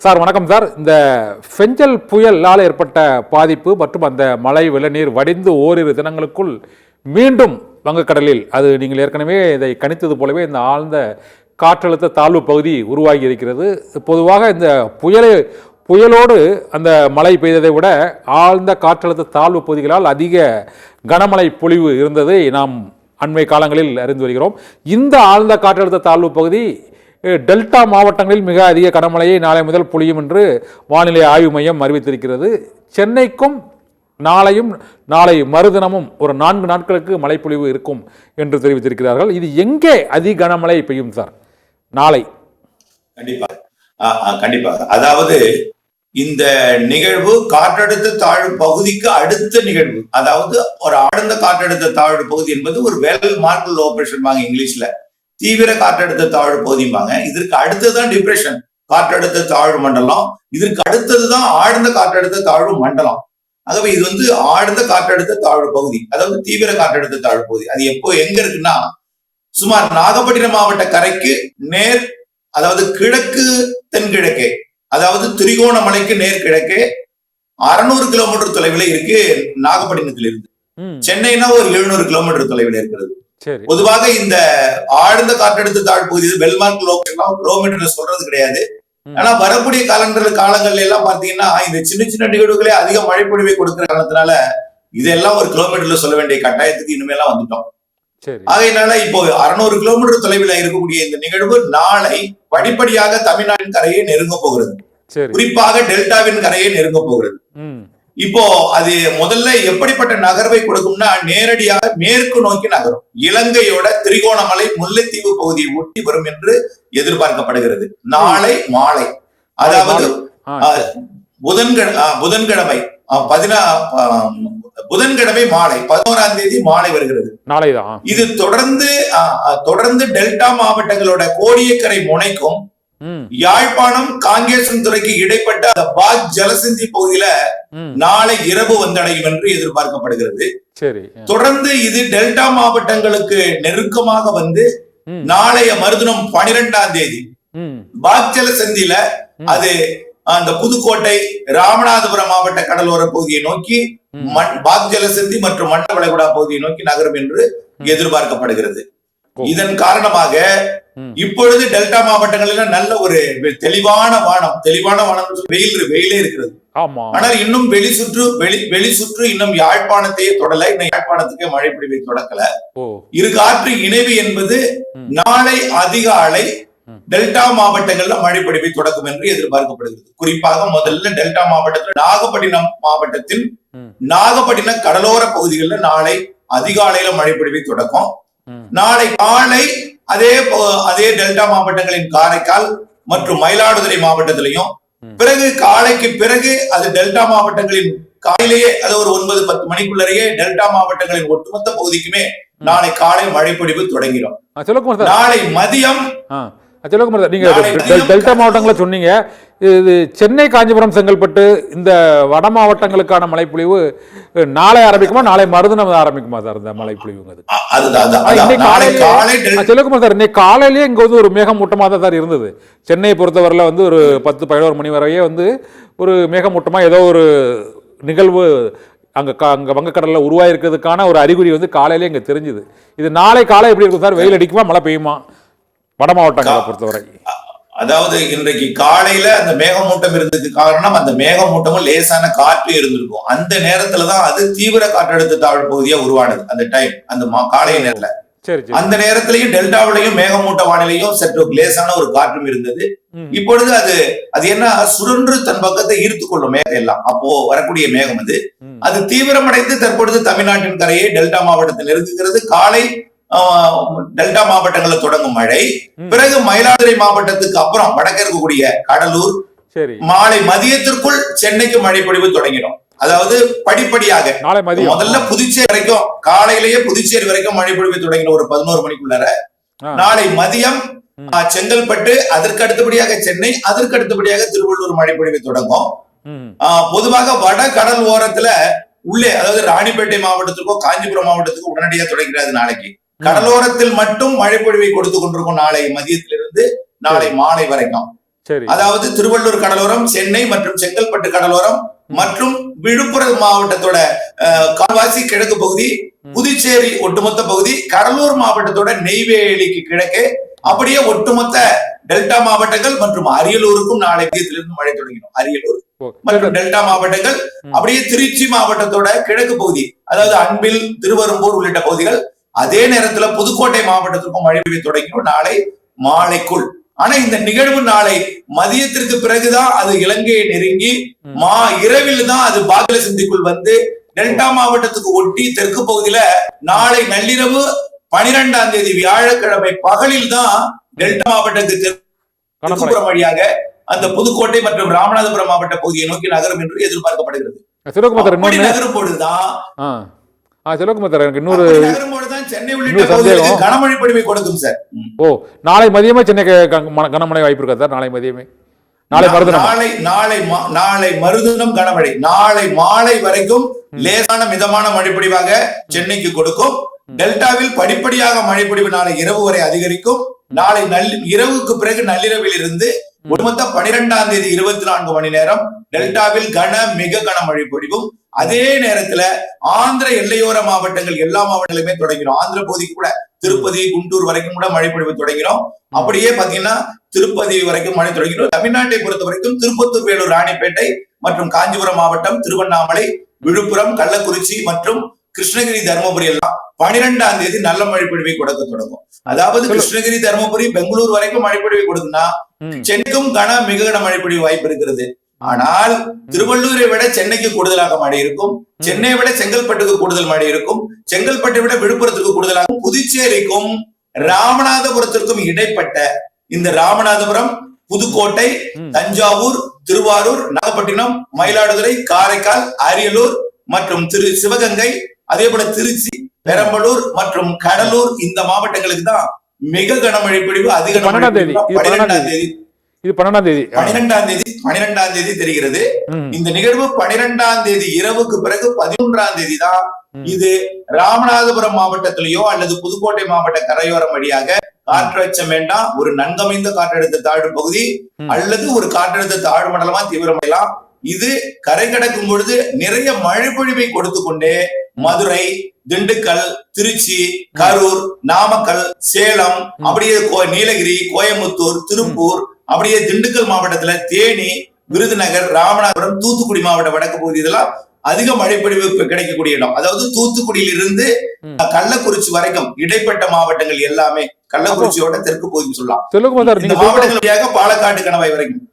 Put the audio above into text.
Sir வணக்கம் sir. இந்த ஃபெஞ்சல் புயலால் ஏற்பட்ட பாதிப்பு மற்றும் அந்த மழை வெள்ளநீர் வடிந்து ஓரிரு தினங்களுக்குள் மீண்டும் வங்கக்கடலில் அது நீங்கள் ஏற்கனவே இதை கணித்தது போலவே இந்த ஆழ்ந்த காற்றழுத்த தாழ்வு பகுதி உருவாகி இருக்கிறது. பொதுவாக இந்த புயலோடு அந்த மழை பெய்ததை விட ஆழ்ந்த காற்றழுத்த தாழ்வு பகுதிகளால் அதிக கனமழை பொழிவு இருந்ததை நாம் அண்மை காலங்களில் அறிந்து வருகிறோம். இந்த ஆழ்ந்த காற்றழுத்த தாழ்வு பகுதி டெல்டா மாவட்டங்களில் மிக அதிக கனமழையை நாளை முதல் பொழியும் என்று வானிலை ஆய்வு மையம் அறிவித்திருக்கிறது. சென்னைக்கும் நாளை மறுதினமும் ஒரு 4 நாட்களுக்கு மழைப்பொழிவு இருக்கும் என்று தெரிவித்திருக்கிறார்கள். இது எங்கே அதிக கனமழை பெய்யும் சார் நாளை? கண்டிப்பாக அதாவது இந்த நிகழ்வு காற்றழுத்த தாழ்வு பகுதிக்கு அடுத்த நிகழ்வு. அதாவது ஒரு ஆழ்ந்த காற்றழுத்த தாழ்வு பகுதி என்பது ஒரு வெல் மார்க்டு லோ பிரஷர் இங்கிலீஷ்ல தீவிர காற்றழுத்த தாழ்வு பகுதிம்பாங்க. இதற்கு அடுத்ததுதான் டிப்ரெஷன் காற்றழுத்த தாழ்வு மண்டலம், இதற்கு அடுத்ததுதான் ஆழ்ந்த காற்றழுத்த தாழ்வு மண்டலம். ஆகவே இது ஆழ்ந்த காற்றழுத்த தாழ்வு பகுதி, அதாவது தீவிர காற்றழுத்த தாழ்வு பகுதி. அது எங்க இருக்குன்னா சுமார் நாகப்பட்டினம் மாவட்ட கரைக்கு நேர், அதாவது கிழக்கு தென்கிழக்கே, அதாவது திரிகோணமலைக்கு நேர் கிழக்கே 600 கிலோமீட்டர் தொலைவில் இருக்கு நாகப்பட்டினத்தில் இருந்து. சென்னைனா ஒரு 700 கிலோமீட்டர் தொலைவில் இருக்கிறது. பொதுவாக இந்த ஆழ்ந்த காற்றழுத்த தாழ்வு பகுதி வெல்மார்க் கிலோமீட்டர்ல சொல்றது கிடையாது. ஆனா வரக்கூடிய காலங்கள்ல எல்லாம் பாத்தீங்கன்னா இந்த சின்ன சின்ன நிகழ்வுகளே அதிக மழை பொழிவை கொடுக்கிற காரணத்தினால இதெல்லாம் ஒரு கிலோமீட்டர்ல சொல்ல வேண்டிய கட்டாயத்துக்கு இனிமேலாம் வந்துட்டோம். ஆகையினால இப்போ 600 கிலோமீட்டர் தொலைவில் இருக்கக்கூடிய இந்த நிகழ்வு நாளை படிப்படியாக தமிழ்நாட்டின் கரையை நெருங்க போகிறது. குறிப்பாக டெல்டாவின் கரையை நெருங்க போகிறது. இப்போ அது முதல்ல எப்படிப்பட்ட நகர்வை கொடுக்கும்னா நேரடியாக மேற்கு நோக்கி நகரும். இலங்கையோட திரிகோணமலை முல்லைத்தீவு பகுதியை ஒட்டி வரும் என்று எதிர்பார்க்கப்படுகிறது. நாளை மாலை, அதாவது புதன்கிழமை மாலை 11ஆம் தேதி மாலை வருகிறது. இது தொடர்ந்து டெல்டா மாவட்டங்களோட கோடியக்கரை முனைக்கும் யாழ்ப்பாணம் காங்கேசன் துறைக்கு இடைப்பட்ட அந்த பாக் ஜலசந்தி பகுதியில நாளை இரவு வந்தடையும் என்று எதிர்பார்க்கப்படுகிறது. தொடர்ந்து இது டெல்டா மாவட்டங்களுக்கு நெருக்கமாக வந்து நாளைய மறுதினம் 12ஆம் தேதி பாக் ஜலசந்தியில அது அந்த புதுக்கோட்டை ராமநாதபுரம் மாவட்ட கடலோர பகுதியை நோக்கி பாக் ஜலசந்தி மற்றும் மண்ட வளைகுடா பகுதியை நோக்கி நகரும் என்று எதிர்பார்க்கப்படுகிறது. இதன் காரணமாக இப்பொழுது டெல்டா மாவட்டங்களில் நல்ல ஒரு தெளிவான வானம் வெயிலே இருக்கிறது. ஆனால் இன்னும் வெளி சுற்று இன்னும் யாழ்ப்பாணத்தையே தொடல. இன்னும் யாழ்ப்பாணத்துக்கே மழை பொழிவை தொடக்கல. இரு காற்று இணைவு என்பது நாளை அதிகாலை டெல்டா மாவட்டங்கள்ல மழை பொழிவை தொடக்கும் என்று எதிர்பார்க்கப்படுகிறது. குறிப்பாக முதல்ல டெல்டா மாவட்டத்தில் நாகப்பட்டினம் கடலோர பகுதிகளில் நாளை அதிகாலையில மழை பொழிவை தொடக்கும். நாளை காலை அதே டெல்டா மாவட்டங்களின் காரைக்கால் மற்றும் மயிலாடுதுறை மாவட்டத்திலையும், பிறகு காலைக்கு பிறகு அது டெல்டா மாவட்டங்களின் காலையிலேயே அது ஒரு 9-10 மணிக்குள்ளேயே டெல்டா மாவட்டங்களின் ஒட்டுமொத்த பகுதிக்குமே நாளை காலை மழை பொழிவு தொடங்கிடும். நாளை மதியம் நீங்க டெல்டா மாவட்டங்களை சொன்னீங்க. இது சென்னை, காஞ்சிபுரம், செங்கல்பட்டு இந்த வட மாவட்டங்களுக்கான மழைப்பொழிவு நாளை ஆரம்பிக்குமா, நாளை மறுதினம் ஆரம்பிக்குமா சார் இந்த மழைப்பொழிவு? செல்வகுமார் சார், இன்னைக்கு காலையிலேயே இங்க ஒரு மேகமூட்டமா தான் சார் இருந்தது. சென்னையை பொறுத்தவரையில ஒரு 10-11 மணி வரையே ஒரு மேகமூட்டமா ஏதோ ஒரு நிகழ்வு அங்க வங்கக்கடல்ல உருவாயிருக்கிறதுக்கான ஒரு அறிகுறி காலையிலேயே இங்க தெரிஞ்சுது. இது நாளை காலை எப்படி இருக்கும் சார்? வெயில் அடிக்குமா, மழை பெய்யுமா வட மாவட்டங்களை பொறுத்தவரை? அதாவது இன்றைக்கு காலையில அந்த மேகமூட்டம் இருந்ததுக்கு காரணம் அந்த மேகமூட்டமும் லேசான காற்று இருந்திருக்கும். அந்த நேரத்துலதான் அது தீவிர காற்றழுத்த தாழ்வு பகுதியா உருவானது. அந்த டைம் அந்த காலை நேரத்துல அந்த நேரத்திலையும் டெல்டாவிலையும் மேகமூட்ட வானிலையும் சற்று லேசான ஒரு காற்றும் இருந்தது. இப்பொழுது அது என்ன சுழன்று தன் பக்கத்தை ஈர்த்து கொள்ளும் மேகம் எல்லாம். அப்போ வரக்கூடிய மேகம் அது தீவிரமடைந்து தற்பொழுது தமிழ்நாட்டின் கரையை டெல்டா மாவட்டத்தில் நெருங்குகிறது. காலை டெல்டா மாவட்டங்களில் தொடங்கும் மழை, பிறகு மயிலாடுதுறை மாவட்டத்துக்கு அப்புறம் வடக்கு இருக்கக்கூடிய கடலூர், மாலை மதியத்திற்குள் சென்னைக்கு மழை பொழிவு தொடங்கிடும். அதாவது படிப்படியாக முதல்ல புதுச்சேரி வரைக்கும், காலையிலேயே புதுச்சேரி வரைக்கும் மழை பொழிவு தொடங்கிடும் ஒரு 11 மணிக்குள்ளார. நாளை மதியம் செங்கல்பட்டு, அதற்கு அடுத்தபடியாக சென்னை, அதற்கு அடுத்தபடியாக திருவள்ளூர் மழை பொழிவு தொடங்கும். பொதுவாக வட கடல் ஓரத்துல உள்ளே, அதாவது ராணிப்பேட்டை மாவட்டத்துக்கோ காஞ்சிபுரம் மாவட்டத்துக்கோ உடனடியாக தொடங்கிறது. நாளைக்கு கடலோரத்தில் மட்டும் மழை பொழிவை கொடுத்து கொண்டிருக்கும் நாளை மதியத்திலிருந்து நாளை மாலை வரைக்கும். சரி. அதாவது திருவள்ளூர் கடலோரம், சென்னை மற்றும் செங்கல்பட்டு கடலோரம் மற்றும் விழுப்புரம் மாவட்டத்தோட கால்வாசி கிழக்கு பகுதி, புதுச்சேரி ஒட்டுமொத்த பகுதி, கடலூர் மாவட்டத்தோட நெய்வேலிக்கு கிழக்கு, அப்படியே ஒட்டுமொத்த டெல்டா மாவட்டங்கள் மற்றும் அரியலூருக்கும் நாளை மதியத்திலிருந்து மழை தொடங்கிடும். அரியலூர் மற்றும் டெல்டா மாவட்டங்கள், அப்படியே திருச்சி மாவட்டத்தோட கிழக்கு பகுதி, அதாவது அன்பில், திருவெரும்பூர் உள்ளிட்ட பகுதிகள், அதே நேரத்துல புதுக்கோட்டை மாவட்டத்திற்கும் மழை பெய்ய தொடங்கிடும் நாளை மாலைக்குள். ஆனா இந்த நிகழ்வு நாளை மதியத்திற்கு பிறகுதான் அது இலங்கையை நெருங்கி இரவில் தான் அது பாகிலசந்திக்குள் வந்து டெல்டா மாவட்டத்துக்கு ஒட்டி தெற்கு பகுதியில நாளை நள்ளிரவு 12ஆம் தேதி வியாழக்கிழமை பகலில் தான் டெல்டா மாவட்டத்துக்கு தெற்குப்புறம் வழியாக அந்த புதுக்கோட்டை மற்றும் ராமநாதபுரம் மாவட்ட பகுதியை நோக்கி நகரும் என்று எதிர்பார்க்கப்படுகிறது. நகரும் பொழுதுதான் சென்னை உள்ளிட்ட பகுதிகளுக்கு கனமழை பொழிவை கொடுக்கும் சார். ஓ, நாளை மதியமே சென்னைக்கு கனமழை வாய்ப்பு இருக்கா சார்? நாளை மதியமே, நாளை மறுதினம் கனமழை, நாளை மாலை வரைக்கும் லேசான மிதமான மழைப்பொழிவாக சென்னைக்கு கொடுக்கும். டெல்டாவில் படிப்படியாக மழைப்பொழிவு நாளை இரவு வரை அதிகரிக்கும். நாளை இரவுக்கு பிறகு நள்ளிரவில் இருந்து ஒட்டுமொத்த 12ஆம் தேதி 24 மணி நேரம் டெல்டாவில் மிக கனமழை பொழிவும். அதே நேரத்துல ஆந்திர எல்லையோர மாவட்டங்கள் எல்லா மாவட்டங்களுமே தொடங்கிடும். ஆந்திர பகுதிக்கு கூட திருப்பதி, குண்டூர் வரைக்கும் கூட மழை பொழிவு தொடங்கிடும். அப்படியே பாத்தீங்கன்னா திருப்பதி வரைக்கும் மழை தொடங்கிடும். தமிழ்நாட்டை பொறுத்த வரைக்கும் திருப்பத்தூர், வேலூர், ராணிப்பேட்டை மற்றும் காஞ்சிபுரம் மாவட்டம், திருவண்ணாமலை, விழுப்புரம், கள்ளக்குறிச்சி மற்றும் கிருஷ்ணகிரி, தருமபுரி எல்லாம் 12ஆம் தேதி நல்ல மழை பொழிவை கொடுக்க தொடங்கும். அதாவது கிருஷ்ணகிரி, தருமபுரி, பெங்களூர் வரைக்கும் மழை பொழிவை கொடுக்குன்னா சென்னைக்கும் மிக கன மழை பொழிவு வாய்ப்பு இருக்கிறது. ஆனால் திருவள்ளூரை விட சென்னைக்கு கூடுதலாக மழை இருக்கும். சென்னையை விட செங்கல்பட்டுக்கு கூடுதல் மழை இருக்கும். செங்கல்பட்டை விட விழுப்புரத்துக்கு கூடுதலாக, புதுச்சேரிக்கும் ராமநாதபுரத்திற்கும் இடைப்பட்ட இந்த ராமநாதபுரம், புதுக்கோட்டை, தஞ்சாவூர், திருவாரூர், நாகப்பட்டினம், மயிலாடுதுறை, காரைக்கால், அரியலூர் மற்றும் சிவகங்கை, அதே போல திருச்சி, பெரம்பலூர் மற்றும் கடலூர் இந்த மாவட்டங்களுக்கு தான் மிக கனமழை பொழிவு அதிக 12ஆம் தேதி தெரிகிறது. இந்த நிகழ்வு 12ஆம் தேதி இரவுக்கு பிறகு 13ஆம் தேதி தான் இது ராமநாதபுரம் மாவட்டத்திலேயோ அல்லது புதுக்கோட்டை மாவட்ட கரையோரம் வழியாக காற்றழுத்தம் வேண்டாம், ஒரு நன்கமைந்த காற்றழுத்த தாழ்வு பகுதி அல்லது ஒரு காற்றழுத்த தாழ்வு மண்டலமா தீவிரமடையலாம். இது கரை கடக்கும் பொழுது நிறைய மழை பொழிவை கொடுத்து கொண்டே மதுரை, திண்டுக்கல், திருச்சி, கரூர், நாமக்கல், சேலம், அப்படியே நீலகிரி, கோயம்புத்தூர், திருப்பூர், அப்படியே திண்டுக்கல் மாவட்டத்துல தேனி, விருதுநகர், ராமநாதபுரம், தூத்துக்குடி மாவட்ட வடக்கு பகுதி இதெல்லாம் அதிக மழைப்பொழிவு கிடைக்கக்கூடிய இடம். அதாவது தூத்துக்குடியில் இருந்து கள்ளக்குறிச்சி வரைக்கும் இடைப்பட்ட மாவட்டங்கள் எல்லாமே, கள்ளக்குறிச்சியோட தெற்கு பகுதி சொல்லலாம், இந்த மாவட்டங்கள் வழியாக பாலக்காடு, கணவாய் வரைக்கும்